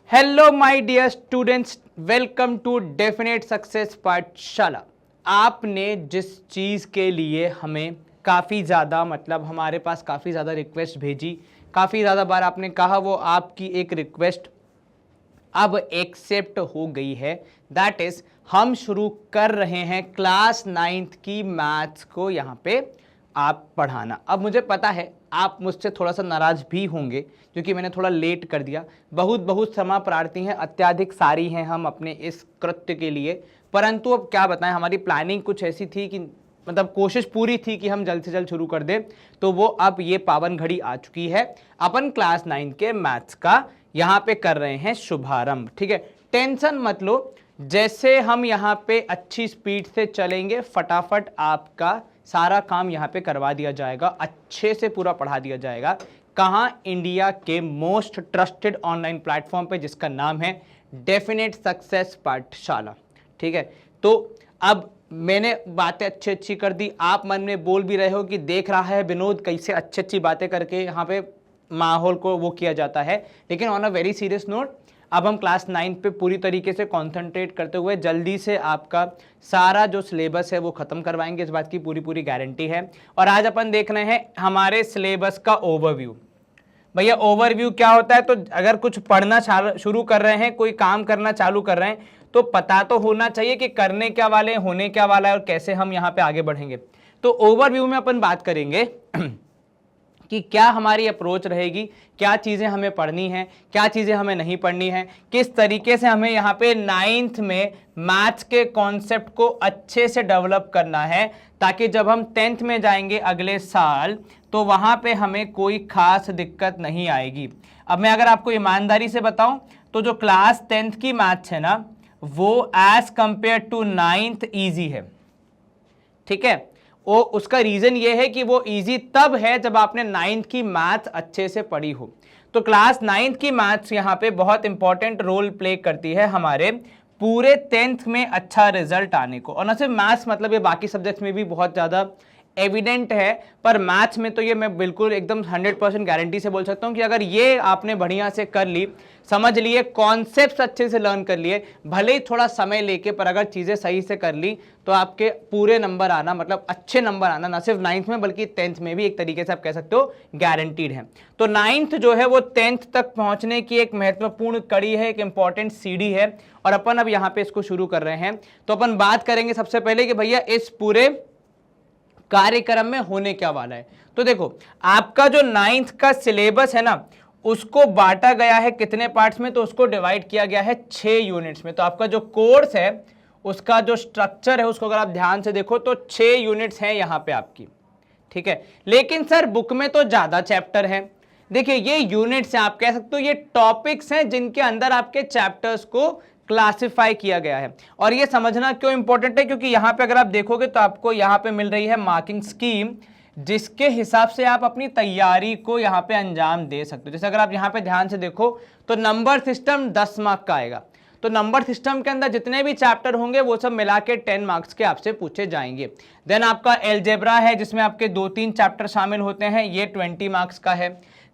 Hello my dear students, welcome to definite success Pathshala. आपने जिस चीज़ के लिए हमें काफ़ी ज़्यादा हमारे पास काफ़ी ज़्यादा रिक्वेस्ट भेजी, काफ़ी ज़्यादा बार आपने कहा, वो आपकी एक रिक्वेस्ट अब एक्सेप्ट हो गई है। दैट इज़ हम शुरू कर रहे हैं क्लास 9th की मैथ्स को यहाँ पे आप पढ़ाना। अब मुझे पता है आप मुझसे थोड़ा सा नाराज़ भी होंगे क्योंकि मैंने थोड़ा लेट कर दिया। बहुत क्षमा प्रार्थी हैं, अत्याधिक सारी हैं हम अपने इस कृत्य के लिए, परंतु अब क्या बताएं, हमारी प्लानिंग कुछ ऐसी थी कि कोशिश पूरी थी कि हम जल्द से जल्द शुरू कर दें, तो वो अब ये पावन घड़ी आ चुकी है। अपन क्लास 9 के मैथ्स का यहाँ पे कर रहे हैं शुभारंभ। ठीक है, टेंशन मत लो, जैसे हम यहाँ पे अच्छी स्पीड से चलेंगे, फटाफट आपका सारा काम यहाँ पे करवा दिया जाएगा, अच्छे से पूरा पढ़ा दिया जाएगा। कहाँ? इंडिया के मोस्ट ट्रस्टेड ऑनलाइन प्लेटफॉर्म पे, जिसका नाम है डेफिनेट सक्सेस पाठशाला। ठीक है, तो अब मैंने बातें अच्छी कर दी, आप मन में बोल भी रहे हो कि देख रहा है विनोद कैसे अच्छी बातें करके यहाँ पे माहौल को वो किया जाता है। लेकिन on a very serious note, अब हम क्लास 9 पे पूरी तरीके से कंसंट्रेट करते हुए जल्दी से आपका सारा जो सिलेबस है वो खत्म करवाएंगे, इस बात की पूरी गारंटी है। और आज अपन देख रहे हैं हमारे सिलेबस का ओवरव्यू। भैया ओवरव्यू क्या होता है? तो अगर कुछ पढ़ना शुरू कर रहे हैं, कोई काम करना चालू कर रहे हैं, तो पता तो होना चाहिए कि करने क्या वाले हैं, होने क्या वाला है और कैसे हम यहाँ पे आगे बढ़ेंगे। तो ओवरव्यू में अपन बात करेंगे कि क्या हमारी अप्रोच रहेगी, क्या चीज़ें हमें पढ़नी है, क्या चीज़ें हमें नहीं पढ़नी है, किस तरीके से हमें यहाँ पे 9th में मैथ्स के कॉन्सेप्ट को अच्छे से डेवलप करना है, ताकि जब हम 10th में जाएंगे अगले साल तो वहाँ पे हमें कोई खास दिक्कत नहीं आएगी। अब मैं अगर आपको ईमानदारी से बताऊं तो जो क्लास 10th की मैथ्स है ना, वो as compare to 9th easy है। ठीक है, वो उसका रीजन ये है कि वो इजी तब है जब आपने 9th की मैथ्स अच्छे से पढ़ी हो। तो क्लास 9th की मैथ्स यहाँ पे बहुत इंपॉर्टेंट रोल प्ले करती है हमारे पूरे 10th में अच्छा रिजल्ट आने को। और न सिर्फ मैथ्स, ये बाकी सब्जेक्ट्स में भी बहुत ज़्यादा एविडेंट है, पर मैथ्स में तो ये मैं बिल्कुल एकदम 100% गारंटी से बोल सकता हूँ कि अगर ये आपने बढ़िया से कर ली, समझ लिए, कॉन्सेप्ट्स अच्छे से लर्न कर लिए, भले ही थोड़ा समय लेके, पर अगर चीज़ें सही से कर ली तो आपके पूरे नंबर आना, अच्छे नंबर आना, ना सिर्फ 9th में बल्कि 10th में भी एक तरीके से आप कह सकते हो गारंटीड है। तो 9th जो है वो 10th तक पहुँचने की एक महत्वपूर्ण कड़ी है, एक इंपॉर्टेंट सीढ़ी है, और अपन अब यहाँ पे इसको शुरू कर रहे हैं। तो अपन बात करेंगे सबसे पहले कि भैया इस पूरे कार्यक्रम में होने क्या वाला है। तो देखो, आपका जो 9th का सिलेबस है ना, उसको बांटा गया है कितने पार्ट्स में? तो उसको डिवाइड किया गया है 6 यूनिट्स में। तो आपका जो कोर्स है उसका जो स्ट्रक्चर है उसको अगर आप ध्यान से देखो तो 6 यूनिट्स हैं यहाँ पे आपकी। ठीक है, लेकिन सर बुक में तो ज्यादा चैप्टर हैं। देखिए, ये यूनिट्स हैं, आप कह सकते हो ये टॉपिक्स हैं जिनके अंदर आपके चैप्टर्स को क्लासिफाई किया गया है। और ये समझना क्यों इंपॉर्टेंट है, क्योंकि यहाँ पे अगर आप देखोगे तो आपको यहाँ पे मिल रही है मार्किंग स्कीम, जिसके हिसाब से आप अपनी तैयारी को यहाँ पे अंजाम दे सकते हो। जैसे अगर आप यहाँ पे ध्यान से देखो तो नंबर सिस्टम 10 मार्क का आएगा। तो नंबर सिस्टम के अंदर जितने भी चैप्टर होंगे वो सब मिला के 10 मार्क्स के आपसे पूछे जाएंगे। देन आपका एलजेब्रा है जिसमें आपके 2-3 चैप्टर शामिल होते हैं, ये 20 मार्क्स का है।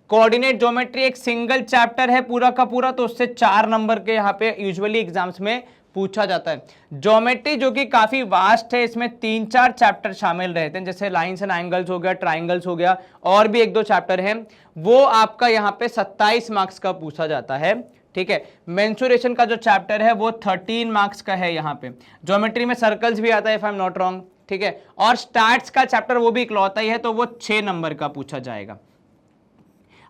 कोऑर्डिनेट ज्योमेट्री एक सिंगल चैप्टर है पूरा का पूरा, तो उससे 4 नंबर के यहाँ पे यूजुअली एग्जाम्स में पूछा जाता है। ज्योमेट्री जो कि काफी वास्ट है, इसमें 3-4 चैप्टर शामिल रहते हैं, जैसे लाइंस एंड एंगल्स हो गया, ट्राइंगल्स हो गया, और भी 1-2 चैप्टर हैं, वो आपका यहाँ पे 27 मार्क्स का पूछा जाता है। ठीक है, मेंसुरेशन का जो चैप्टर है वो 13 मार्क्स का है यहाँ पे। ज्योमेट्री में सर्कल्स भी आता है if I am not wrong. ठीक है, और स्टैट्स का चैप्टर वो भी इकलौता ही है, तो वो 6 नंबर का पूछा जाएगा।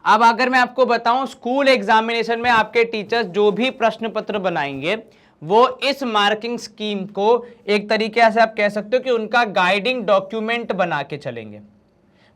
अब अगर मैं आपको बताऊं, स्कूल एग्जामिनेशन में आपके टीचर्स जो भी प्रश्न पत्र बनाएंगे वो इस मार्किंग स्कीम को एक तरीके से आप कह सकते हो कि उनका गाइडिंग डॉक्यूमेंट बना के चलेंगे।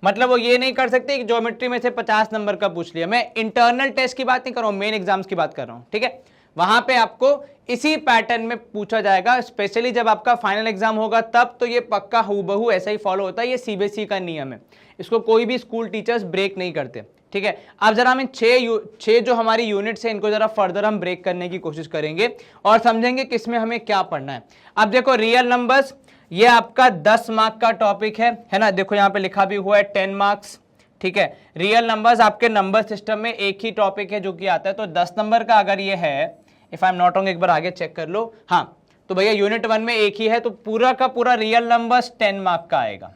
वो ये नहीं कर सकते कि ज्योमेट्री में से 50 नंबर का पूछ लिया। मैं इंटरनल टेस्ट की बात नहीं कर रहा हूं, मेन एग्जाम्स की बात कर रहा हूं। ठीक है, वहां पे आपको इसी पैटर्न में पूछा जाएगा, स्पेशली जब आपका फाइनल एग्जाम होगा तब तो ये पक्का हूबहू ऐसा ही फॉलो होता है। ये सीबीएसई का नियम है, इसको कोई भी स्कूल टीचर्स ब्रेक नहीं करते। ठीक है, अब जरा हम 6 जो हमारी यूनिट्स हैं इनको जरा फर्दर हम ब्रेक करने की कोशिश करेंगे और समझेंगे किसमें हमें क्या पढ़ना है। अब देखो, रियल नंबर्स ये आपका 10 मार्क का टॉपिक है ना। देखो यहाँ पे लिखा भी हुआ है 10 मार्क्स। ठीक है, रियल नंबर्स आपके नंबर सिस्टम में एक ही टॉपिक है जो कि आता है, तो 10 नंबर का अगर ये है, if I am not wrong, एक बार आगे चेक कर लो, हाँ, तो भैया यूनिट 1 में एक ही है, तो पूरा का पूरा रियल नंबर्स 10 मार्क का आएगा।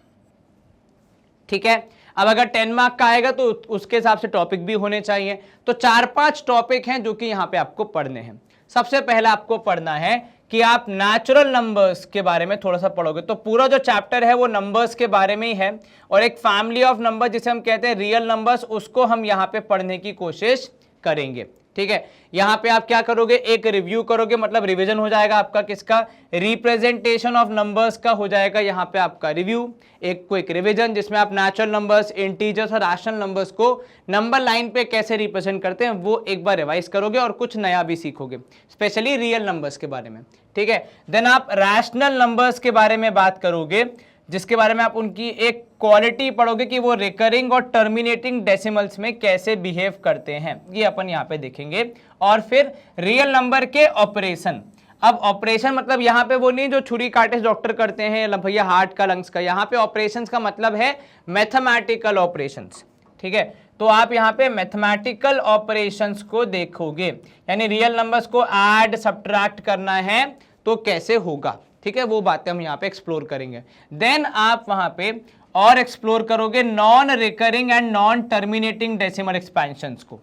ठीक है, अब अगर 10 मार्क का आएगा तो उसके हिसाब से टॉपिक भी होने चाहिए। तो 4-5 टॉपिक हैं जो कि यहां पे आपको पढ़ने हैं। सबसे पहला आपको पढ़ना है कि आप नेचुरल नंबर्स के बारे में थोड़ा सा पढ़ोगे, तो पूरा जो चैप्टर है वो नंबर्स के बारे में ही है, और एक फैमिली ऑफ नंबर जिसे हम कहते हैं रियल नंबर्स, उसको हम यहां पे पढ़ने की कोशिश करेंगे। ठीक है, यहां पे आप क्या करोगे, एक रिव्यू करोगे, मतलब रिवीजन हो जाएगा आपका, किसका, रिप्रेजेंटेशन ऑफ नंबर्स का हो जाएगा यहां पे आपका रिव्यू, एक क्विक रिवीजन जिसमें आप नेचुरल नंबर्स, इंटीजर्स और रैशनल नंबर्स को नंबर लाइन पे कैसे रिप्रेजेंट करते हैं वो एक बार रिवाइज करोगे और कुछ नया भी सीखोगे, स्पेशली रियल नंबर्स के बारे में। ठीक है, देन आप रैशनल नंबर्स के बारे में बात करोगे, जिसके बारे में आप उनकी एक क्वालिटी पढ़ोगे कि वो रिकरिंग और टर्मिनेटिंग डेसिमल्स में कैसे बिहेव करते हैं, ये अपन यहाँ पे देखेंगे। और फिर रियल नंबर के ऑपरेशन। अब ऑपरेशन मतलब यहाँ पे वो नहीं जो छुरी काटे डॉक्टर करते हैं भैया हार्ट का, लंग्स का, यहाँ पे ऑपरेशंस का मतलब है मैथमेटिकल ऑपरेशंस। ठीक है, तो आप यहाँ पे मैथमेटिकल ऑपरेशंस को देखोगे, यानी रियल नंबर्स को ऐड सब्ट्रैक्ट करना है तो कैसे होगा। ठीक है, वो बातें हम यहाँ पे एक्सप्लोर करेंगे। देन आप वहां पे और एक्सप्लोर करोगे non recurring and non terminating decimal expansions को।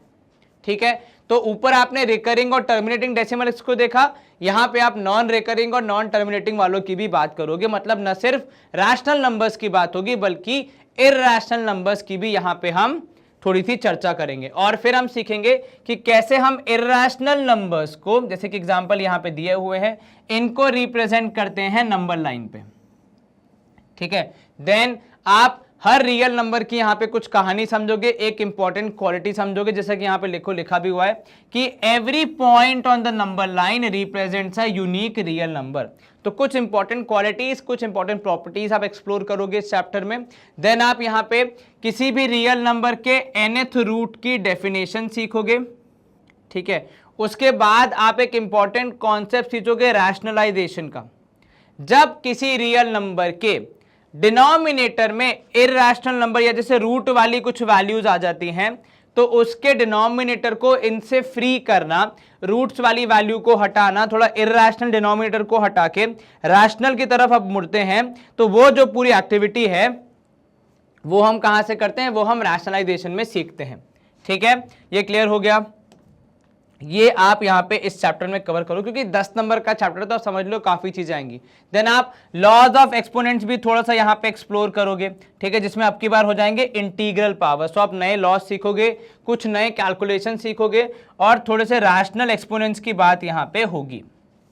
ठीक है, तो ऊपर आपने रिकरिंग और टर्मिनेटिंग डेसिमल को देखा, यहां पे आप नॉन रिकरिंग और नॉन टर्मिनेटिंग वालों की भी बात करोगे, मतलब न सिर्फ रैशनल नंबर्स की बात होगी बल्कि इरैशनल नंबर्स की भी यहां पे हम थोड़ी सी चर्चा करेंगे। और फिर हम सीखेंगे कि कैसे हम इरैशनल नंबर्स को, जैसे कि एग्जांपल यहां पे दिए हुए हैं, इनको रिप्रेजेंट करते हैं नंबर लाइन पे। ठीक है, देन आप हर रियल नंबर की यहां पे कुछ कहानी समझोगे, एक इंपॉर्टेंट क्वालिटी समझोगे, जैसा कि यहां पे लिखा भी हुआ है कि every point on the number line represents a unique real number. तो कुछ इंपॉर्टेंट क्वालिटीज, कुछ इंपॉर्टेंट प्रॉपर्टीज आप एक्सप्लोर करोगे इस चैप्टर में। देन आप यहां पे किसी भी रियल नंबर के nth रूट की डेफिनेशन सीखोगे। ठीक है, उसके बाद आप एक इंपॉर्टेंट कॉन्सेप्ट सीखोगे रैशनलाइजेशन का। जब किसी रियल नंबर के डिनोमिनेटर में इरैशनल नंबर या जैसे रूट वाली कुछ वैल्यूज आ जाती हैं, तो उसके डिनोमिनेटर को इनसे फ्री करना, रूट्स वाली वैल्यू को हटाना, थोड़ा इरैशनल डिनोमिनेटर को हटा के रैशनल की तरफ अब मुड़ते हैं, तो वो जो पूरी एक्टिविटी है वो हम कहां से करते हैं, वो हम रैशनलाइजेशन में सीखते हैं। ठीक है, ये क्लियर हो गया। ये आप यहां पे इस चैप्टर में कवर करो, क्योंकि 10 नंबर का चैप्टर तो आप समझ लो काफी चीजें आएंगी। देन आप लॉज ऑफ एक्सपोनेंट्स भी थोड़ा सा यहां पे एक्सप्लोर करोगे। ठीक है, जिसमें आपकी बार हो जाएंगे इंटीग्रल पावर, तो आप नए लॉज सीखोगे, कुछ नए कैलकुलेशन सीखोगे और थोड़े से रैशनल एक्सपोनेंट्स की बात यहां पे होगी।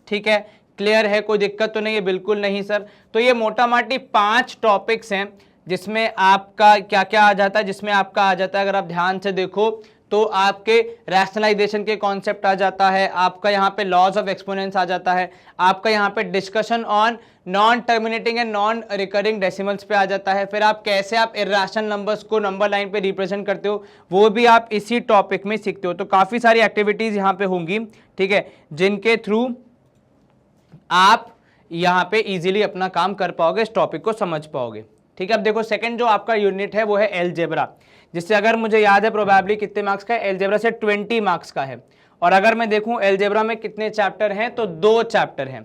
ठीक है, क्लियर है, कोई दिक्कत तो नहीं है? बिल्कुल नहीं सर। तो ये मोटा माटी 5 टॉपिक्स हैं जिसमें आपका क्या क्या आ जाता है, जिसमें आपका आ जाता है, अगर आप ध्यान से देखो तो आपके रैशनलाइजेशन के कॉन्सेप्ट आ जाता है, आपका यहाँ पे लॉज ऑफ एक्सपोनेंट्स आ जाता है, आपका यहाँ पे discussion on non terminating and non recurring decimals पे आ जाता है। फिर आप कैसे आप इरैशनल नंबर्स को नंबर लाइन पे रिप्रेजेंट करते हो वो भी आप इसी टॉपिक में सीखते हो। तो काफ़ी सारी एक्टिविटीज़ यहाँ पे होंगी, ठीक है, जिनके थ्रू आप यहाँ पे इजीली अपना काम कर पाओगे, इस टॉपिक को समझ पाओगे। ठीक है, अब देखो सेकंड जो आपका यूनिट है वो है अलजेब्रा, जिससे अगर मुझे याद है प्रोबेबली कितने मार्क्स का है, अलजेब्रा से 20 मार्क्स का है। और अगर मैं देखूं अलजेब्रा में कितने चैप्टर हैं, तो 2 चैप्टर हैं।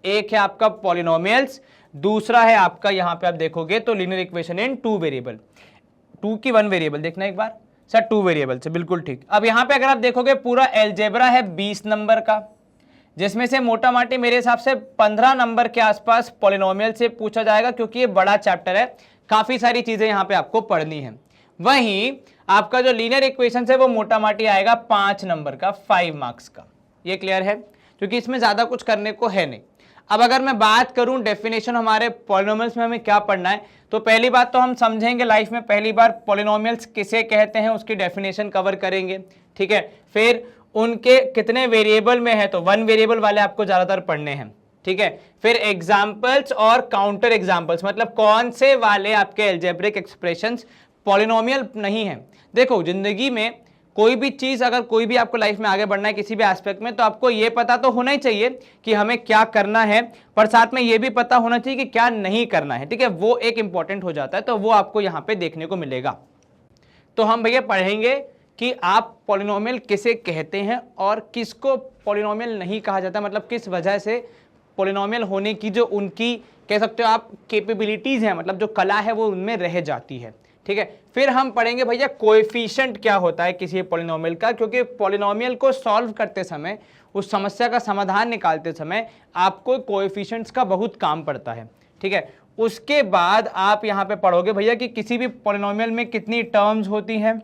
एक है आपका पॉलिनोमियल्स, दूसरा है आपका यहाँ पे आप देखोगे तो लीनियर इक्वेशन इन 2 वेरिएबल, 2 की 1 वेरिएबल, देखना एक बार सर, 2 वेरिएबल से, बिल्कुल ठीक। अब यहाँ पे अगर आप देखोगे पूरा अलजेब्रा है 20 नंबर का, जिसमें से मोटा माटी मेरे हिसाब से 15 नंबर के आसपास पॉलिनोमियल से पूछा जाएगा, क्योंकि ये बड़ा चैप्टर है, काफी सारी चीजें यहाँ पे आपको पढ़नी है। वहीं आपका जो लीनियर इक्वेशन है वो मोटा माटी आएगा 5 नंबर का, 5 मार्क्स का। ये क्लियर है, क्योंकि इसमें ज्यादा कुछ करने को है नहीं। अब अगर मैं बात करूं डेफिनेशन हमारे पॉलिनोमियल्स में हमें क्या पढ़ना है, तो पहली बात तो हम समझेंगे लाइफ में पहली बार पॉलिनोमियल्स किसे कहते हैं, उसकी डेफिनेशन कवर करेंगे। ठीक है, फिर उनके कितने वेरिएबल में है, तो 1 वेरिएबल वाले आपको ज्यादातर पढ़ने हैं। ठीक है, फिर एग्जाम्पल्स और काउंटर एग्जाम्पल्स, मतलब कौन से वाले आपके अलजेब्रिक एक्सप्रेशंस पॉलिनोमियल नहीं है। देखो जिंदगी में कोई भी चीज, अगर कोई भी आपको लाइफ में आगे बढ़ना है किसी भी एस्पेक्ट में, तो आपको ये पता तो होना ही चाहिए कि हमें क्या करना है, पर साथ में ये भी पता होना चाहिए कि क्या नहीं करना है। ठीक है, वो एक इंपॉर्टेंट हो जाता है, तो वो आपको यहाँ पे देखने को मिलेगा। तो हम भैया पढ़ेंगे कि आप पॉलिनोमियल किसे कहते हैं और किसको पॉलिनोमियल नहीं कहा जाता, मतलब किस वजह से पॉलिनोमियल होने की जो उनकी कह सकते हो आप कैपेबिलिटीज हैं, मतलब जो कला है वो उनमें रह जाती है। ठीक है, फिर हम पढ़ेंगे भैया कोएफिशिएंट क्या होता है किसी पॉलिनोमियल का, क्योंकि पॉलिनोमियल को सॉल्व करते समय, उस समस्या का समाधान निकालते समय आपको कोएफिशिएंट्स का बहुत काम पड़ता है। ठीक है, उसके बाद आप यहाँ पे पढ़ोगे भैया कि किसी भी पॉलिनोमियल में कितनी टर्म्स होती हैं,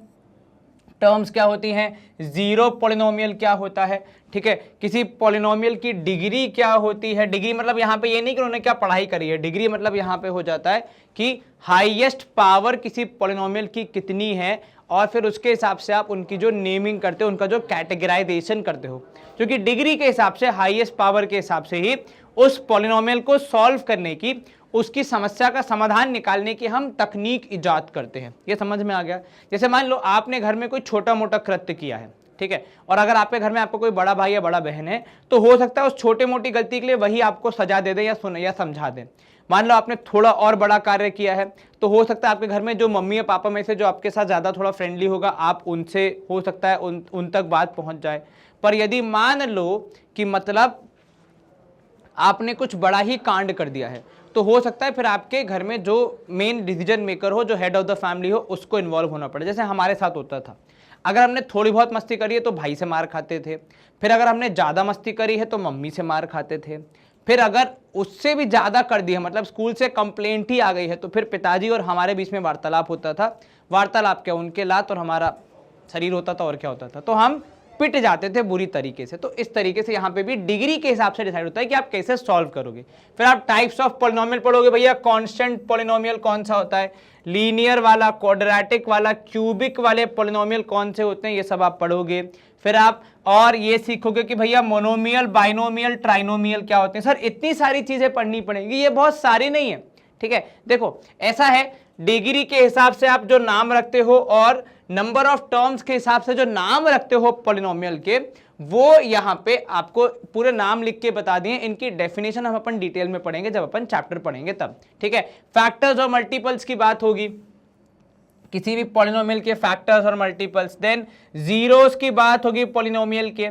टर्म्स क्या होती हैं, जीरो पॉलिनोमियल क्या होता है। ठीक है, किसी पॉलिनोमियल की डिग्री क्या होती है, डिग्री मतलब यहाँ पे ये नहीं कि उन्होंने क्या पढ़ाई करी है, डिग्री मतलब यहाँ पे हो जाता है कि हाईएस्ट पावर किसी पॉलिनोमियल की कितनी है, और फिर उसके हिसाब से आप उनकी जो नेमिंग करते हो, उनका जो कैटेगराइजेशन करते हो, क्योंकि डिग्री के हिसाब से, हाईएस्ट पावर के हिसाब से ही उस पॉलिनोमियल को सॉल्व करने की, उसकी समस्या का समाधान निकालने की हम तकनीक इजाद करते हैं। ये समझ में आ गया। जैसे मान लो आपने घर में कोई छोटा मोटा कृत्य किया है, ठीक है, और अगर आपके घर में आपको कोई बड़ा भाई या बड़ा बहन है, तो हो सकता है उस छोटे मोटी गलती के लिए वही आपको सजा दे दे या समझा दे। मान लो आपने थोड़ा और बड़ा कार्य किया है, तो हो सकता है आपके घर में जो मम्मी या पापा में से जो आपके साथ ज़्यादा थोड़ा फ्रेंडली होगा, आप उनसे हो सकता है उन तक बात पहुंच जाए। पर यदि मान लो कि मतलब आपने कुछ बड़ा ही कांड कर दिया है, तो हो सकता है फिर आपके घर में जो मेन डिसीजन मेकर हो, जो हेड ऑफ द फैमिली हो, उसको इन्वॉल्व होना पड़े। जैसे हमारे साथ होता था, अगर हमने थोड़ी बहुत मस्ती करी है तो भाई से मार खाते थे, फिर अगर हमने ज़्यादा मस्ती करी है तो मम्मी से मार खाते थे, फिर अगर उससे भी ज़्यादा कर दी है, मतलब स्कूल से कंप्लेंट ही आ गई है, तो फिर पिताजी और हमारे बीच में वार्तालाप होता था। वार्तालाप क्या, उनके लात और हमारा शरीर होता था, और क्या होता था, तो हम पिट जाते थे बुरी तरीके से। तो इस तरीके से यहाँ पे भी डिग्री के हिसाब से डिसाइड होता है कि आप कैसे सॉल्व करोगे। फिर आप टाइप्स ऑफ पॉलिनोमियल पढ़ोगे भैया, कांस्टेंट पॉलिनोमियल कौन सा होता है, लीनियर वाला, क्वाड्रेटिक वाला, क्यूबिक वाले पॉलिनोमियल कौन से होते हैं, ये सब आप पढ़ोगे। फिर आप और ये सीखोगे कि भैया मोनोमियल, बाइनोमियल, ट्राइनोमियल क्या होते हैं। सर इतनी सारी चीजें पढ़नी पड़ेंगी, ये बहुत सारी नहीं है। ठीक है, देखो ऐसा है, डिग्री के हिसाब से आप जो नाम रखते हो और नंबर ऑफ टर्म्स के हिसाब से जो नाम रखते हो पॉलिनोमियल के, वो यहाँ पे आपको पूरे नाम लिख के बता दिए। इनकी डेफिनेशन हम अपन डिटेल में पढ़ेंगे जब अपन चैप्टर पढ़ेंगे तब। ठीक है, फैक्टर्स और मल्टीपल्स की बात होगी, किसी भी पॉलिनोमियल के फैक्टर्स और मल्टीपल्स। देन जीरोस की बात होगी पॉलिनोमियल के।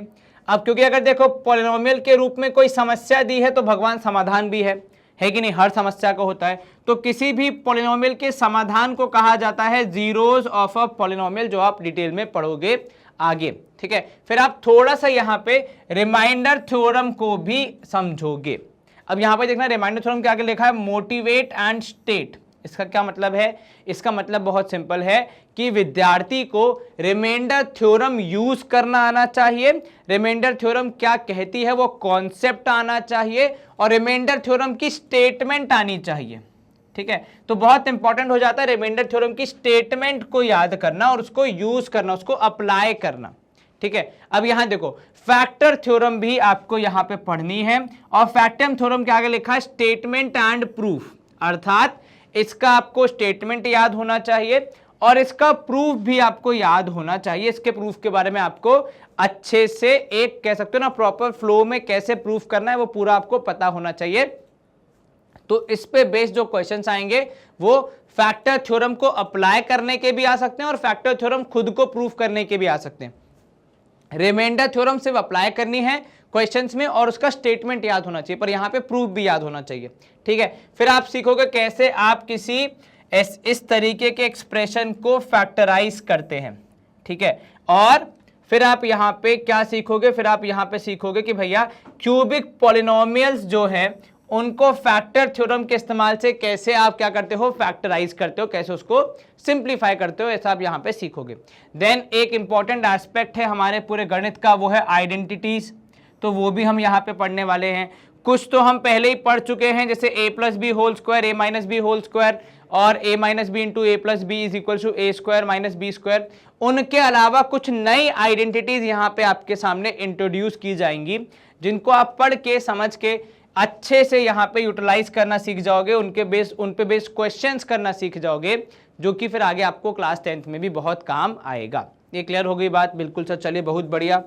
अब क्योंकि अगर देखो पॉलिनोमियल के रूप में कोई समस्या दी है तो भगवान समाधान भी है कि नहीं, हर समस्या का होता है। तो किसी भी पॉलिनोमियल के समाधान को कहा जाता है जीरोस ऑफ अ पॉलिनोमियल, जो आप डिटेल में पढ़ोगे आगे। ठीक है, फिर आप थोड़ा सा यहाँ पे रिमाइंडर थ्योरम को भी समझोगे। अब यहाँ पे देखना, रिमाइंडर थ्योरम के आगे लिखा है मोटिवेट एंड स्टेट। इसका क्या मतलब है, इसका मतलब बहुत सिंपल है कि विद्यार्थी को रिमाइंडर थ्योरम यूज करना आना चाहिए, रिमाइंडर थ्योरम क्या कहती है वो कॉन्सेप्ट आना चाहिए, और रिमाइंडर थ्योरम की स्टेटमेंट आनी चाहिए। ठीक है, तो बहुत इंपॉर्टेंट हो जाता है रिमाइंडर थ्योरम की स्टेटमेंट को याद करना और उसको यूज करना, उसको अप्लाई करना। ठीक है, अब यहां देखो फैक्टर थ्योरम भी आपको यहां पे पढ़नी है, और फैक्टम थ्योरम के आगे लिखा है स्टेटमेंट एंड प्रूफ, अर्थात इसका आपको स्टेटमेंट याद होना चाहिए और इसका प्रूफ भी आपको याद होना चाहिए। इसके प्रूफ के बारे में आपको अच्छे से, एक कह सकते हो ना, प्रॉपर फ्लो में कैसे प्रूफ करना है वो पूरा आपको पता होना चाहिए। तो इस पे बेस्ड जो क्वेश्चंस आएंगे वो फैक्टर थ्योरम को अप्लाई करने के भी आ सकते हैं और फैक्टर थ्योरम खुद को प्रूफ करने के भी आ सकते हैं। रिमाइंडर थ्योरम सिर्फ अप्लाई करनी है क्वेश्चंस में और उसका स्टेटमेंट याद होना चाहिए, पर यहां पे प्रूफ भी याद होना चाहिए। ठीक है, फिर आप सीखोगे कैसे आप किसी इस तरीके के एक्सप्रेशन को फैक्टराइज करते हैं। ठीक है, और फिर आप यहां पे क्या सीखोगे, फिर आप यहां पे सीखोगे कि भैया क्यूबिक पॉलिनोमियल्स जो हैं उनको फैक्टर थ्योरम के इस्तेमाल से कैसे आप क्या करते हो, फैक्टराइज करते हो, कैसे उसको सिंप्लीफाई करते हो, ऐसा आप यहां पे सीखोगे। देन एक इंपॉर्टेंट एस्पेक्ट है हमारे पूरे गणित का, वो है आइडेंटिटीज, तो वो भी हम यहाँ पे पढ़ने वाले हैं। कुछ तो हम पहले ही पढ़ चुके हैं, जैसे a plus B whole square, a minus B whole square, और a minus B into A plus B is equal to A square minus B square. उनके अलावा कुछ नई आइडेंटिटीज यहाँ पे आपके सामने इंट्रोड्यूस की जाएंगी, जिनको आप पढ़ के समझ के अच्छे से यहाँ पे यूटिलाइज करना सीख जाओगे, उन पे बेस्ड क्वेश्चंस करना सीख जाओगे, जो कि फिर आगे आपको क्लास 10th में भी बहुत काम आएगा। ये क्लियर हो गई बात? बिल्कुल सर, चलिए बहुत बढ़िया।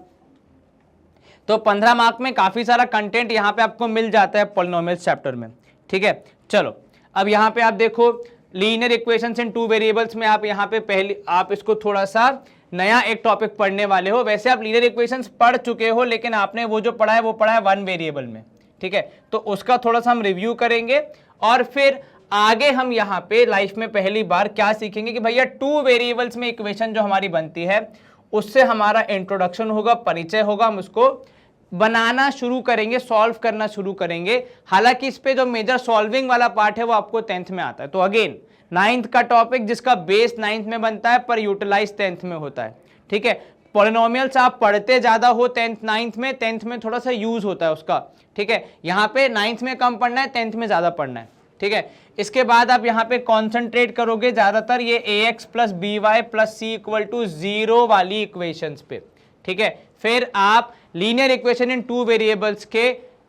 तो 15 मार्क में काफी सारा कंटेंट यहाँ पे आपको मिल जाता है पॉलिनोमियल्स चैप्टर में। ठीक है, चलो अब यहाँ पे आप देखो लीनियर इक्वेशंस इन 2 वेरिएबल्स में आप यहाँ पे पहले आप इसको थोड़ा सा नया एक टॉपिक पढ़ने वाले हो। वैसे आप लीनियर इक्वेशंस पढ़ चुके हो, लेकिन आपने वो जो पढ़ा है वो पढ़ा है 1 वेरिएबल में, ठीक है। तो उसका थोड़ा सा हम रिव्यू करेंगे और फिर आगे हम यहाँ पे लाइफ में पहली बार क्या सीखेंगे कि भैया 2 वेरिएबल्स में इक्वेशन जो हमारी बनती है उससे हमारा इंट्रोडक्शन होगा, परिचय होगा, हम उसको बनाना शुरू करेंगे, सॉल्व करना शुरू करेंगे। हालांकि इस पे जो मेजर सॉल्विंग वाला पार्ट है वो आपको 10th में आता है। तो अगेन 9th का टॉपिक जिसका बेस 9th में बनता है पर यूटिलाइज 10th में होता है, ठीक है। पॉलिनोमियल्स आप पढ़ते ज्यादा हो 10th 9th में, 10th में थोड़ा सा यूज होता है उसका, ठीक है। यहाँ पे 9th में कम पढ़ना है, 10th में ज्यादा पढ़ना है, ठीक है। इसके बाद आप यहाँ पे कॉन्सेंट्रेट करोगे ज्यादातर ये ax plus B Y plus C equal to 0 वाली इक्वेशंस पे, ठीक है। फिर आप लीनियर इक्वेशन इन 2 वेरिएबल्स के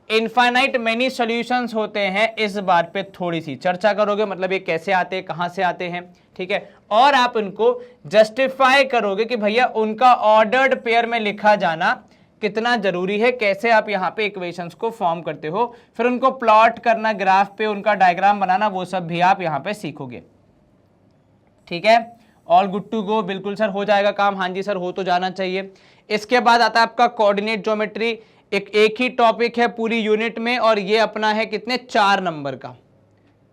इनफाइनाइट मेनी सॉल्यूशंस होते हैं, इस बात पे थोड़ी सी चर्चा करोगे, मतलब ये कैसे आते हैं, कहां से आते हैं, ठीक है। और आप उनको जस्टिफाई करोगे कि भैया उनका ऑर्डर्ड पेयर में लिखा जाना कितना जरूरी है, कैसे आप यहाँ पे इक्वेशंस को फॉर्म करते हो, फिर उनको प्लॉट करना ग्राफ पे, उनका डायग्राम बनाना, वो सब भी आप यहाँ पे सीखोगे, ठीक है। ऑल गुड टू गो, बिल्कुल सर हो जाएगा काम, हाँ जी सर हो तो जाना चाहिए। इसके बाद आता है आपका कोऑर्डिनेट ज्योमेट्री, एक ही टॉपिक है पूरी यूनिट में और ये अपना है कितने 4 नंबर का,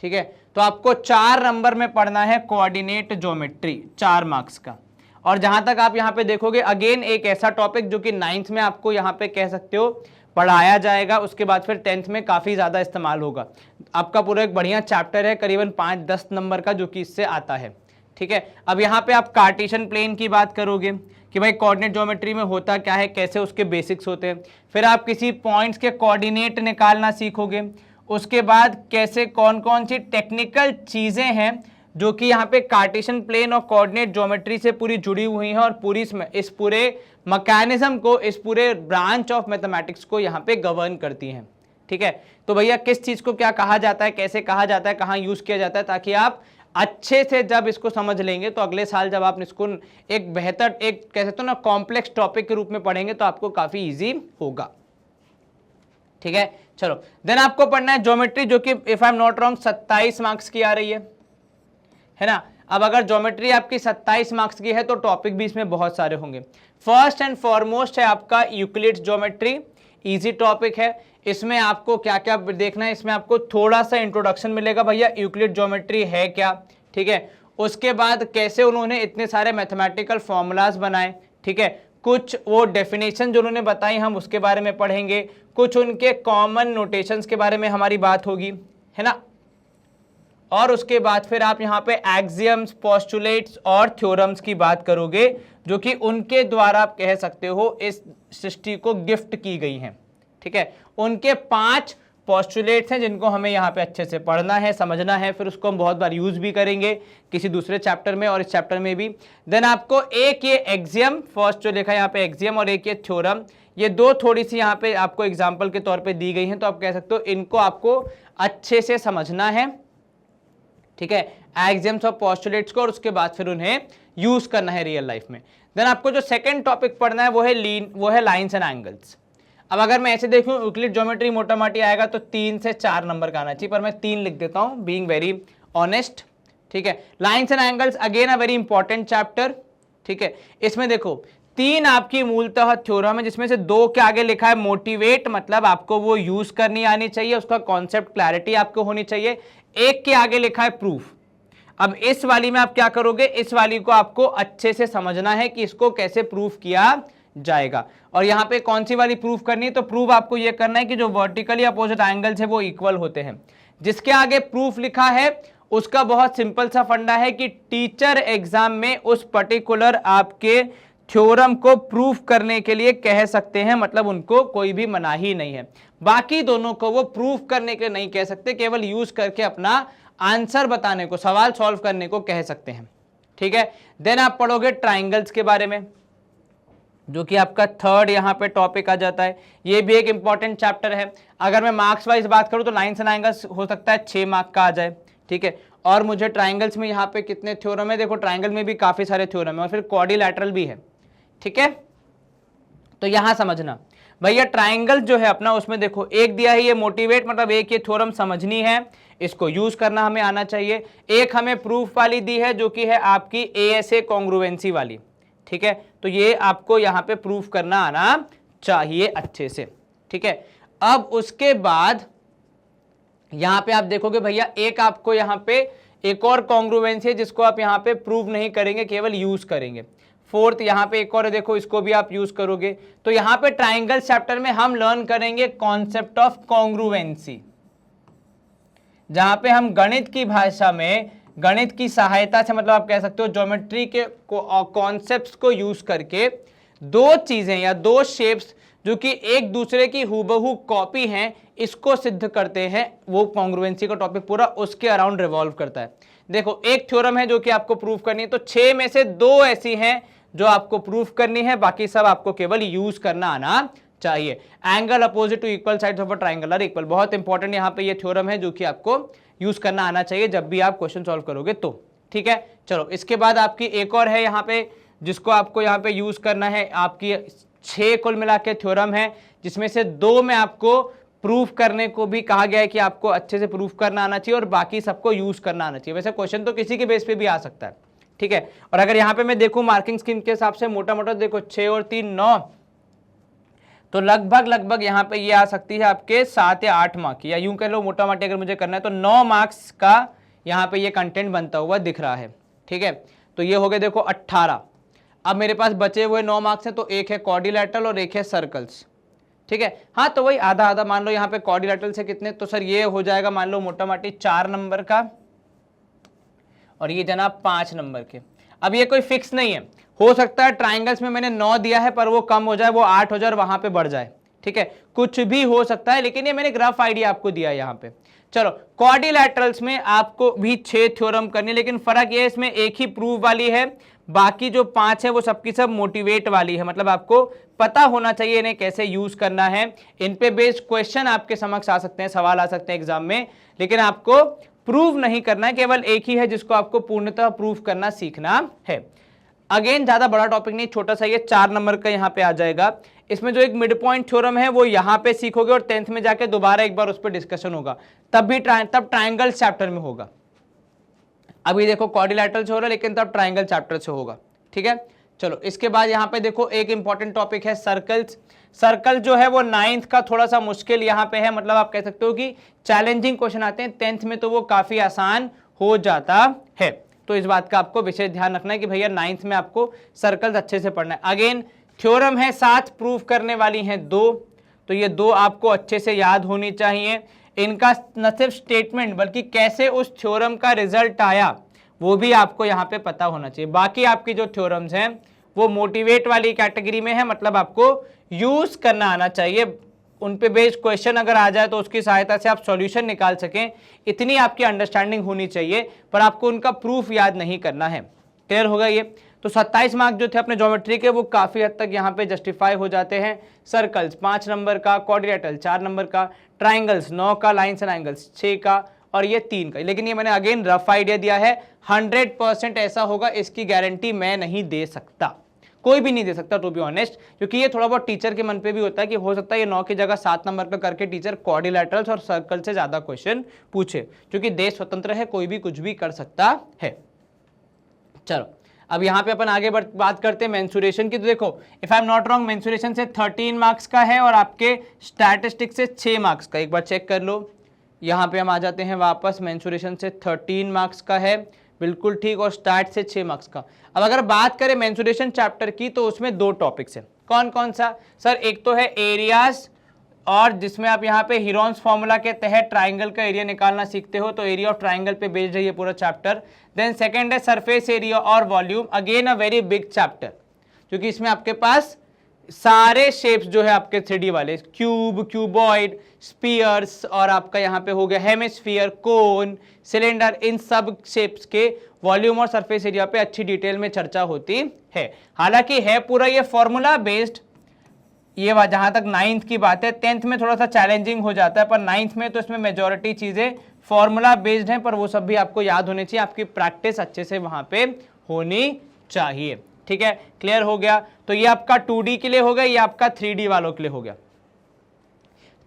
ठीक है। तो आपको 4 नंबर में पढ़ना है कोऑर्डिनेट ज्योमेट्री, 4 मार्क्स का। और जहां तक आप यहाँ पे देखोगे अगेन एक ऐसा टॉपिक जो कि 9th में आपको यहाँ पे कह सकते हो पढ़ाया जाएगा, उसके बाद फिर 10th में काफी ज्यादा इस्तेमाल होगा। आपका पूरा एक बढ़िया चैप्टर है करीबन 5-10 नंबर का जो कि इससे आता है, ठीक है। अब यहाँ पे आप कार्टेशियन प्लेन की बात करोगे कि भाई कोऑर्डिनेट ज्योमेट्री में होता क्या है, कैसे उसके बेसिक्स होते हैं। फिर आप किसी पॉइंट्स के कोऑर्डिनेट निकालना सीखोगे। उसके बाद कैसे कौन कौन सी टेक्निकल चीजें हैं जो कि यहाँ पे कार्टेशियन प्लेन और कोऑर्डिनेट ज्योमेट्री से पूरी जुड़ी हुई हैं और पूरी इस पूरे मैकेनिज्म को, इस पूरे ब्रांच ऑफ मैथमेटिक्स को यहाँ पे गवर्न करती हैं, ठीक है। तो भैया किस चीज को क्या कहा जाता है, कैसे कहा जाता है, कहाँ यूज किया जाता है, ताकि आप अच्छे से जब इसको समझ लेंगे तो अगले साल जब आप इसको एक बेहतर, एक कह सकते हो ना कॉम्प्लेक्स टॉपिक के रूप में पढ़ेंगे तो आपको काफी इजी होगा, ठीक है। चलो देन आपको पढ़ना है ज्योमेट्री, जो कि if I am not wrong 27 marks की आ रही है ना। अब अगर ज्योमेट्री आपकी 27 मार्क्स की है तो टॉपिक भी इसमें बहुत सारे होंगे। फर्स्ट एंड फॉरमोस्ट है आपका यूक्लिड्स ज्योमेट्री, इजी टॉपिक है। इसमें आपको क्या क्या देखना है, इसमें आपको थोड़ा सा इंट्रोडक्शन मिलेगा भैया यूक्लिड ज्योमेट्री है क्या, ठीक है। उसके बाद कैसे उन्होंने इतने सारे मैथमेटिकल फॉर्मूलाज बनाए, ठीक है। कुछ वो डेफिनेशन जो उन्होंने बताई हम उसके बारे में पढ़ेंगे, कुछ उनके कॉमन नोटेशंस के बारे में हमारी बात होगी, है ना। और उसके बाद फिर आप यहाँ पे एक्सियम्स, पोस्टुलेट्स और थ्योरम्स की बात करोगे जो कि उनके द्वारा आप कह सकते हो इस सृष्टि को गिफ्ट की गई हैं, ठीक है। उनके 5 पोस्टुलेट्स हैं जिनको हमें यहाँ पे अच्छे से पढ़ना है, समझना है, फिर उसको हम बहुत बार यूज भी करेंगे किसी दूसरे चैप्टर में और इस चैप्टर में भी। देन आपको एक ये एक्सियम, फर्स्ट जो लिखा है यहाँ पे एक्सियम, और एक ये थ्योरम, ये दो थोड़ी सी यहाँ पे आपको एग्जाम्पल के तौर पे दी गई हैं, तो आप कह सकते हो इनको आपको अच्छे से समझना है, ठीक है, एक्सियम्स और पोस्टुलेट्स को, और उसके बाद फिर उन्हें यूज करना है रियल लाइफ में। देन आपको जो सेकंड टॉपिक पढ़ना है वो है लाइंस एंड एंगल्स। अब अगर मैं ऐसे देखूं यूक्लिड ज्योमेट्री मोटा माटी आएगा तो 3 से 4 नंबर का आना चाहिए, पर मैं 3 लिख देता हूं बीइंग वेरी ऑनेस्ट, ठीक है। Lines and angles again a very important chapter, ठीक है। इसमें देखो 3 आपकी मूलतः थ्योरम है, जिसमें से 2 के आगे लिखा है मोटिवेट, मतलब आपको वो यूज करनी आनी चाहिए, उसका कॉन्सेप्ट क्लैरिटी आपको होनी चाहिए। एक के आगे लिखा है प्रूफ। अब इस वाली में आप क्या करोगे, इस वाली को आपको अच्छे से समझना है कि इसको कैसे प्रूफ किया जाएगा। और यहां पे कौन सी वाली प्रूफ करनी है, तो प्रूफ आपको यह करना है कि जो वर्टिकली अपोजिट एंगल्स है वो इक्वल होते हैं। जिसके आगे प्रूफ लिखा है उसका बहुत सिंपल सा फंडा है कि टीचर एग्जाम में उस पर्टिकुलर आपके थ्योरम को प्रूफ करने के लिए कह सकते हैं, मतलब उनको कोई भी मनाही नहीं है। बाकी दोनों को वो प्रूफ करने के नहीं कह सकते, केवल यूज करके अपना आंसर बताने को, सवाल सॉल्व करने को कह सकते हैं, ठीक है। देन आप पढ़ोगे ट्राइंगल्स के बारे में, जो कि आपका थर्ड यहाँ पे टॉपिक आ जाता है। ये भी एक इंपॉर्टेंट चैप्टर है। अगर मैं मार्क्स वाइज बात करूँ तो लाइंस एंड एंगल्स हो सकता है 6 मार्क का आ जाए, ठीक है। और मुझे ट्राइंगल्स में यहाँ पे कितने थ्योरम है, देखो ट्राइंगल में भी काफी सारे थ्योरम है और फिर क्वाड्रिलैटरल भी है, ठीक है। तो यहां समझना भैया ट्राइंगल जो है अपना, उसमें देखो एक दिया है ये मोटिवेट, मतलब एक ये थ्योरम समझनी है, इसको यूज करना हमें आना चाहिए। एक हमें प्रूफ वाली दी है जो कि है आपकी ASA कॉन्ग्रुएंसी वाली, ठीक है, तो ये आपको यहां पे प्रूफ करना आना चाहिए अच्छे से, ठीक है। अब उसके बाद यहां पे आप देखोगे भैया एक आपको यहां पे एक और कॉन्ग्रुएंसी है जिसको आप यहां पे प्रूव नहीं करेंगे, केवल यूज करेंगे। फोर्थ यहां पे एक और देखो, इसको भी आप यूज करोगे। तो यहां पे ट्राइंगल चैप्टर में हम लर्न करेंगे कॉन्सेप्ट ऑफ कॉन्ग्रुएंसी, जहां पे हम गणित की भाषा में, गणित की सहायता से, मतलब आप कह सकते हो ज्योमेट्री के कॉन्सेप्ट्स को यूज करके दो चीजें या दो शेप्स जो कि एक दूसरे की हूबहू कॉपी हैं, इसको सिद्ध करते हैं। वो कॉन्ग्रुएंसी का टॉपिक पूरा उसके अराउंड रिवॉल्व करता है। देखो एक थ्योरम है जो कि आपको प्रूव करनी है, तो 6 में से 2 ऐसी हैं जो आपको प्रूफ करनी है, बाकी सब आपको केवल यूज करना आना चाहिए। Angle opposite to equal sides of a triangle are equal, बहुत इंपॉर्टेंट यहाँ पे ये थ्योरम है जो कि आपको यूज करना आना चाहिए जब भी आप क्वेश्चन सॉल्व करोगे तो, ठीक है। चलो इसके बाद आपकी एक और है यहाँ पे जिसको आपको यहाँ पे यूज करना है। आपकी 6 कुल मिला के थ्योरम है जिसमें से 2 में आपको प्रूफ करने को भी कहा गया है कि आपको अच्छे से प्रूफ करना आना चाहिए और बाकी सबको यूज करना आना चाहिए। वैसे क्वेश्चन तो किसी के बेस पे भी आ सकता है, ठीक है। और अगर यहाँ पे मैं देखूं मार्किंग स्कीम के हिसाब से मोटा मोटा देखो 6 और 3 9, तो लगभग यहाँ पे ये आ सकती है आपके 7 या 8 मार्क की, या यूं कह लो मोटा मोटी अगर मुझे करना है तो 9 मार्क्स का यहाँ पे ये कंटेंट बनता हुआ दिख रहा है, ठीक है। तो ये हो गए देखो 18। अब मेरे पास बचे हुए 9 मार्क्स हैं, तो एक है क्वाड्रिलैटरल और एक है सर्कल्स, ठीक है। हाँ तो वही आधा आधा मान लो। यहाँ पे क्वाड्रिलैटरल से कितने, तो सर ये हो जाएगा मान लो मोटा मोटी 4 नंबर का और ये जनाब 5 नंबर के। अब ये कोई फिक्स नहीं है, हो सकता है ट्राइंगल्स में मैंने 9 दिया है पर वो कम हो जाए, वो 8 हो जाए और वहां पे बढ़ जाए, ठीक है, कुछ भी हो सकता है, लेकिन ये मैंने ग्रफ आइडिया आपको दिया है यहाँ पे। चलो क्वाड्रिलैटरल्स में आपको भी 6 थ्योरम करनी, लेकिन फर्क ये है इसमें एक ही प्रूफ वाली है, बाकी जो 5 है वो सबकी सब मोटिवेट वाली है। मतलब आपको पता होना चाहिए इन्हें कैसे यूज करना है। इन पे बेस्ड क्वेश्चन आपके समक्ष आ सकते हैं, सवाल आ सकते हैं एग्जाम में, लेकिन आपको प्रूव नहीं करना है, केवल एक ही है जिसको आपको पूर्णतः प्रूव करना सीखना है। अगेन ज्यादा बड़ा टॉपिक नहीं, छोटा सा, ये 4 नंबर का यहाँ पे आ जाएगा। इसमें जो एक मिड पॉइंट थ्योरम है वो यहाँ पे सीखोगे और 10th में जाके दोबारा एक बार उस पर डिस्कशन होगा, तब ट्राइंगल चैप्टर में होगा। अभी देखो क्वाड्रिलैटरल से हो रहा है लेकिन तब ट्राइंगल चैप्टर से होगा, ठीक है। चलो इसके बाद यहाँ पे देखो एक इंपॉर्टेंट टॉपिक है सर्कल्स। सर्कल जो है वो 9th का थोड़ा सा मुश्किल यहाँ पे है, मतलब आप कह सकते हो कि चैलेंजिंग क्वेश्चन आते हैं, 10th में तो वो काफी आसान हो जाता है। तो इस बात का आपको विशेष ध्यान रखना है कि भैया 9th में आपको सर्कल्स अच्छे से पढ़ना है। अगेन थ्योरम है 7, प्रूफ करने वाली हैं 2, तो ये 2 आपको अच्छे से याद होनी चाहिए। इनका न सिर्फ स्टेटमेंट बल्कि कैसे उस थ्योरम का रिजल्ट आया वो भी आपको यहाँ पे पता होना चाहिए। बाकी आपकी जो थ्योरम्स हैं वो मोटिवेट वाली कैटेगरी में है, मतलब आपको यूज करना आना चाहिए। उन पे बेस्ड क्वेश्चन अगर आ जाए तो उसकी सहायता से आप सॉल्यूशन निकाल सकें, इतनी आपकी अंडरस्टैंडिंग होनी चाहिए, पर आपको उनका प्रूफ याद नहीं करना है। क्लियर होगा ये? तो 27 मार्क जो थे अपने ज्योमेट्री के वो काफी हद तक यहाँ पे जस्टिफाई हो जाते हैं। सर्कल्स 5 नंबर का, क्वाड्रिलैटरल 4 नंबर का, ट्राइंगल्स 9 का, लाइन्स एंड एंगल्स 6 का और ये 3 का। लेकिन ये मैंने अगेन रफ आइडिया दिया है, 100% ऐसा होगा इसकी गारंटी मैं नहीं दे सकता, कोई भी नहीं दे सकता टू बी ऑनेस्ट, क्योंकि ये थोड़ा बहुत टीचर के मन पे भी होता है कि हो सकता है ये 9 की जगह 7 नंबर का करके टीचर क्वाड्रिलैटरल्स और सर्कल से ज्यादा क्वेश्चन पूछे, क्योंकि देश स्वतंत्र है, कोई भी कुछ भी कर सकता है। चलो अब यहाँ पे अपन आगे बात करते हैं मेंसुरेशन की। तो देखो if I am not wrong mensuration से 13 मार्क्स का है और आपके स्टैटिस्टिक्स से 6 मार्क्स का, एक बार चेक कर लो। यहाँ पे हम आ जाते हैं वापस, मेंसुरेशन से 13 मार्क्स का है, बिल्कुल ठीक, और स्टार्ट से 6 मार्क्स का। अब अगर बात करें मेंसुरेशन चैप्टर की तो उसमें 2 टॉपिक्स हैं। कौन कौन सा सर? एक तो है एरियाज, और जिसमें आप यहाँ पे हीरोन्स फॉर्मूला के तहत ट्राइंगल का एरिया निकालना सीखते हो, तो एरिया ऑफ ट्राइंगल पे बेस्ड है ये पूरा चैप्टर। देन सेकंड है सरफेस एरिया और volume, again a very big chapter, क्योंकि इसमें आपके पास सारे शेप्स जो है आपके 3D वाले, क्यूब, क्यूबॉइड, स्पीयर्स, और आपका यहाँ पे हो गया हेमिस्फीयर, कोन, सिलेंडर, इन सब शेप्स के वॉल्यूम और सरफेस एरिया पे अच्छी डिटेल में चर्चा होती है। हालांकि है पूरा ये फॉर्मूला बेस्ड, ये जहां तक 9th की बात है। 10th में थोड़ा सा चैलेंजिंग हो जाता है, पर 9th में तो इसमें मेजॉरिटी चीजें फॉर्मूला बेस्ड हैं, पर वो सब भी आपको याद होनी चाहिए, आपकी प्रैक्टिस अच्छे से वहां पे होनी चाहिए। ठीक है, क्लियर हो गया? तो ये आपका 2D के लिए हो गया, ये आपका 3D वालों के लिए हो गया।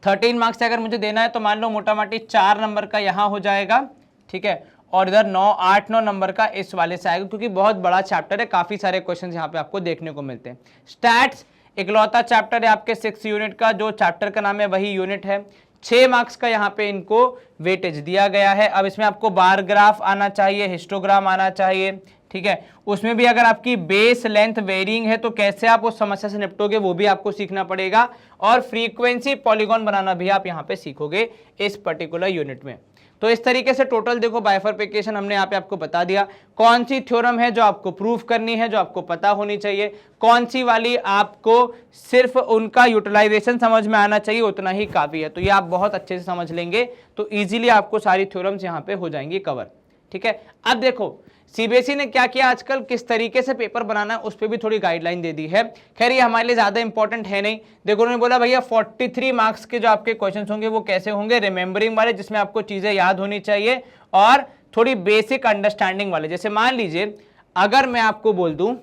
13 मार्क्स से अगर मुझे देना है तो मान लो मोटा मोटी 4 नंबर का यहाँ हो जाएगा, ठीक है, और इधर 8-9 नंबर का इस वाले से आएगा, क्योंकि बहुत बड़ा चैप्टर है, काफी सारे क्वेश्चन यहाँ पे आपको देखने को मिलते हैं। स्टैट्स इकलौता चैप्टर है आपके 6 यूनिट का, जो चैप्टर का नाम है वही यूनिट है। 6 मार्क्स का यहाँ पे इनको वेटेज दिया गया है। अब इसमें आपको बार ग्राफ आना चाहिए, हिस्टोग्राम आना चाहिए, ठीक है, उसमें भी अगर आपकी बेस लेंथ वेरिंग है तो कैसे आप उस समस्या से निपटोगे वो भी आपको सीखना पड़ेगा, और फ्रीक्वेंसी पॉलीगॉन बनाना भी आप यहाँ पे सीखोगे इस पर्टिकुलर यूनिट में। तो इस तरीके से टोटल देखो बाइफरफिकेशन हमने यहाँ पे आपको बता दिया, कौन सी थ्योरम है जो आपको प्रूफ करनी है, जो आपको पता होनी चाहिए, कौन सी वाली आपको सिर्फ उनका यूटिलाइजेशन समझ में आना चाहिए, उतना ही काफी है। तो ये आप बहुत अच्छे से समझ लेंगे तो इजीली आपको सारी थ्योरम्स यहाँ पे हो जाएंगी कवर, ठीक है। अब देखो सीबीएसई ने क्या किया आजकल, किस तरीके से पेपर बनाना है उस पर भी थोड़ी गाइडलाइन दे दी है। खैर ये हमारे लिए ज्यादा इंपॉर्टेंट है नहीं। देखो उन्होंने बोला भैया 43 मार्क्स के जो आपके क्वेश्चंस होंगे वो कैसे होंगे, रिमेंबरिंग वाले, जिसमें आपको चीजें याद होनी चाहिए, और थोड़ी बेसिक अंडरस्टैंडिंग वाले। जैसे मान लीजिए अगर मैं आपको बोल दूं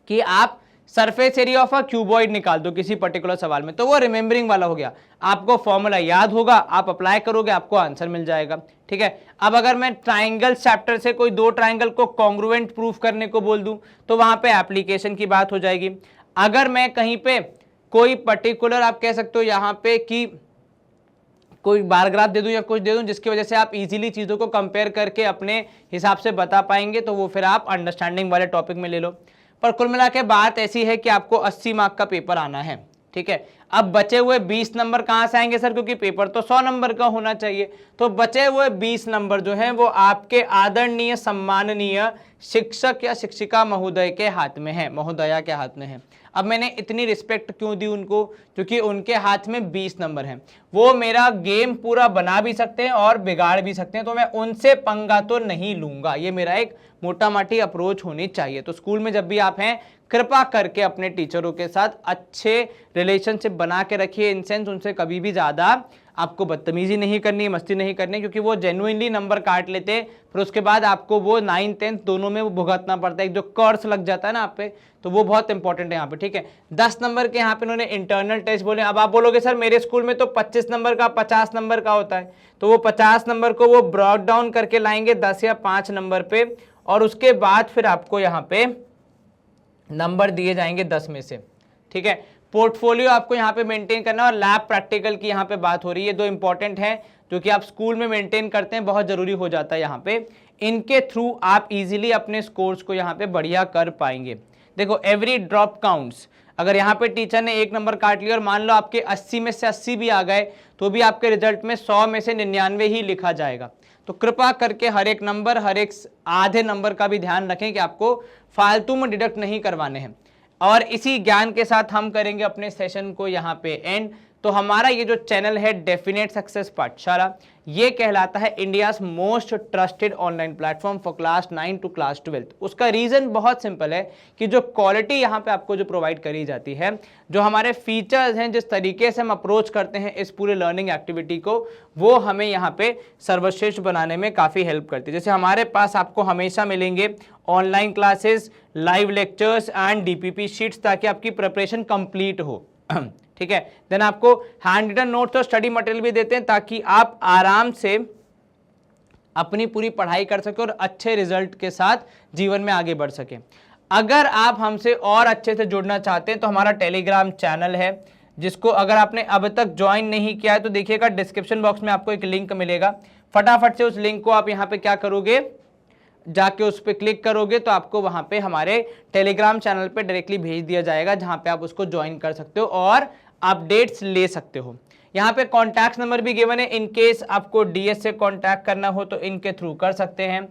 कि आप surface area of a cuboid निकाल दो किसी पर्टिकुलर सवाल में, तो वो रिमेंबरिंग वाला हो गया, आपको फॉर्मूला याद होगा, आप अप्लाई करोगे, आपको आंसर मिल जाएगा, ठीक है। अब अगर मैं ट्राइंगल चैप्टर से कोई 2 ट्राइंगल को कॉन्ग्रुएंट प्रूफ करने को बोल दूं तो वहां पे एप्लीकेशन की बात हो जाएगी। अगर मैं कहीं पे कोई पर्टिकुलर आप कह सकते हो यहां पे कि कोई बार ग्राफ दे दूं या कुछ दे दूं जिसकी वजह से आप इजीली चीजों को कंपेयर करके अपने हिसाब से बता पाएंगे, तो वो फिर आप अंडरस्टैंडिंग वाले टॉपिक में ले लो। पर कुल मिला के बात ऐसी है कि आपको 80 मार्क का पेपर आना है, ठीक है। अब बचे हुए 20 नंबर कहां से आएंगे सर, क्योंकि पेपर तो 100 नंबर का होना चाहिए, तो बचे हुए 20 नंबर जो हैं वो आपके आदरणीय सम्माननीय शिक्षक या शिक्षिका महोदय के हाथ में है, महोदया के हाथ में है। अब मैंने इतनी रिस्पेक्ट क्यों दी उनको, क्योंकि उनके हाथ में 20 नंबर हैं, वो मेरा गेम पूरा बना भी सकते हैं और बिगाड़ भी सकते हैं, तो मैं उनसे पंगा तो नहीं लूंगा। ये मेरा एक मोटा माटी अप्रोच होनी चाहिए। तो स्कूल में जब भी आप हैं कृपा करके अपने टीचरों के साथ अच्छे रिलेशनशिप बना के रखिए, इन सेंस उनसे कभी भी ज़्यादा आपको बदतमीजी नहीं करनी, मस्ती नहीं करनी, क्योंकि वो जेन्युइनली नंबर काट लेते हैं, फिर उसके बाद आपको वो 9th 10th दोनों में वो भुगतना पड़ता है, एक जो कर्स लग जाता है ना आप पे, तो वो बहुत इंपॉर्टेंट है यहाँ पे, ठीक है। 10 नंबर के यहाँ पे उन्होंने इंटरनल टेस्ट बोले। अब आप बोलोगे सर मेरे स्कूल में तो 25 नंबर का 50 नंबर का होता है, तो वो 50 नंबर को वो ब्रॉड डाउन करके लाएंगे 10 या 5 नंबर पे, और उसके बाद फिर आपको यहाँ पे नंबर दिए जाएंगे 10 में से, ठीक है। पोर्टफोलियो आपको यहाँ पे मेंटेन करना, और लैब प्रैक्टिकल की यहाँ पे बात हो रही है, 2 इंपॉर्टेंट हैं जो कि आप स्कूल में मेंटेन करते हैं, बहुत जरूरी हो जाता है यहाँ पे। इनके थ्रू आप इजीली अपने स्कोर्स को यहाँ पे बढ़िया कर पाएंगे। देखो एवरी ड्रॉप काउंट्स, अगर यहाँ पे टीचर ने 1 नंबर काट लिया और मान लो आपके 80 में से 80 भी आ गए, तो भी आपके रिजल्ट में 100 में से 99 ही लिखा जाएगा। तो कृपा करके हर एक नंबर, हर एक आधे नंबर का भी ध्यान रखें कि आपको फालतू में डिडक्ट नहीं करवाने हैं। और इसी ज्ञान के साथ हम करेंगे अपने सेशन को यहाँ पे एंड। तो हमारा ये जो चैनल है डेफिनेट सक्सेस पाठशाला, ये कहलाता है India's most trusted online platform for class 9 to class 12। उसका रीजन बहुत सिंपल है कि जो क्वालिटी यहाँ पे आपको जो प्रोवाइड करी जाती है, जो हमारे फीचर्स हैं, जिस तरीके से हम अप्रोच करते हैं इस पूरे लर्निंग एक्टिविटी को, वो हमें यहाँ पे सर्वश्रेष्ठ बनाने में काफी हेल्प करती है। जैसे हमारे पास आपको हमेशा मिलेंगे online classes, live lectures and DPP sheets, ताकि आपकी प्रिपरेशन कंप्लीट हो, ठीक है। देन आपको हैंड रिटन नोट्स और स्टडी मटेरियल भी देते हैं, ताकि आप आराम से अपनी पूरी पढ़ाई कर सके और अच्छे रिजल्ट के साथ जीवन में आगे बढ़ सके। अगर आप हमसे और अच्छे से जुड़ना चाहते हैं तो हमारा टेलीग्राम चैनल है, जिसको अगर आपने अब तक ज्वाइन नहीं किया है तो देखिएगा डिस्क्रिप्शन बॉक्स में आपको एक लिंक मिलेगा, फटाफट से उस लिंक को आप यहाँ पे क्या करोगे, जाके उस पर क्लिक करोगे तो आपको वहां पे हमारे टेलीग्राम चैनल पे डायरेक्टली भेज दिया जाएगा, जहां पे आप उसको ज्वाइन कर सकते हो और अपडेट्स ले सकते हो। यहाँ पे कॉन्टैक्ट नंबर भी गिवन है, इन केस आपको डीएस से कॉन्टैक्ट करना हो तो इनके थ्रू कर सकते हैं।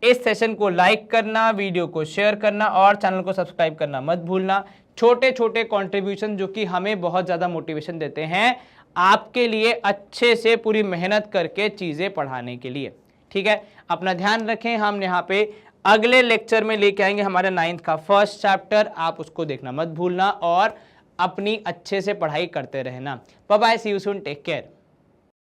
इस सेशन को लाइक करना, वीडियो को शेयर करना और चैनल को सब्सक्राइब करना मत भूलना। छोटे छोटे कॉन्ट्रीब्यूशन जो कि हमें बहुत ज़्यादा मोटिवेशन देते हैं आपके लिए अच्छे से पूरी मेहनत करके चीज़ें पढ़ाने के लिए, ठीक है। अपना ध्यान रखें, हम यहाँ पे अगले लेक्चर में लेके आएंगे हमारे 9th का फर्स्ट चैप्टर, आप उसको देखना मत भूलना और अपनी अच्छे से पढ़ाई करते रहना। Bye bye, see you soon, take care.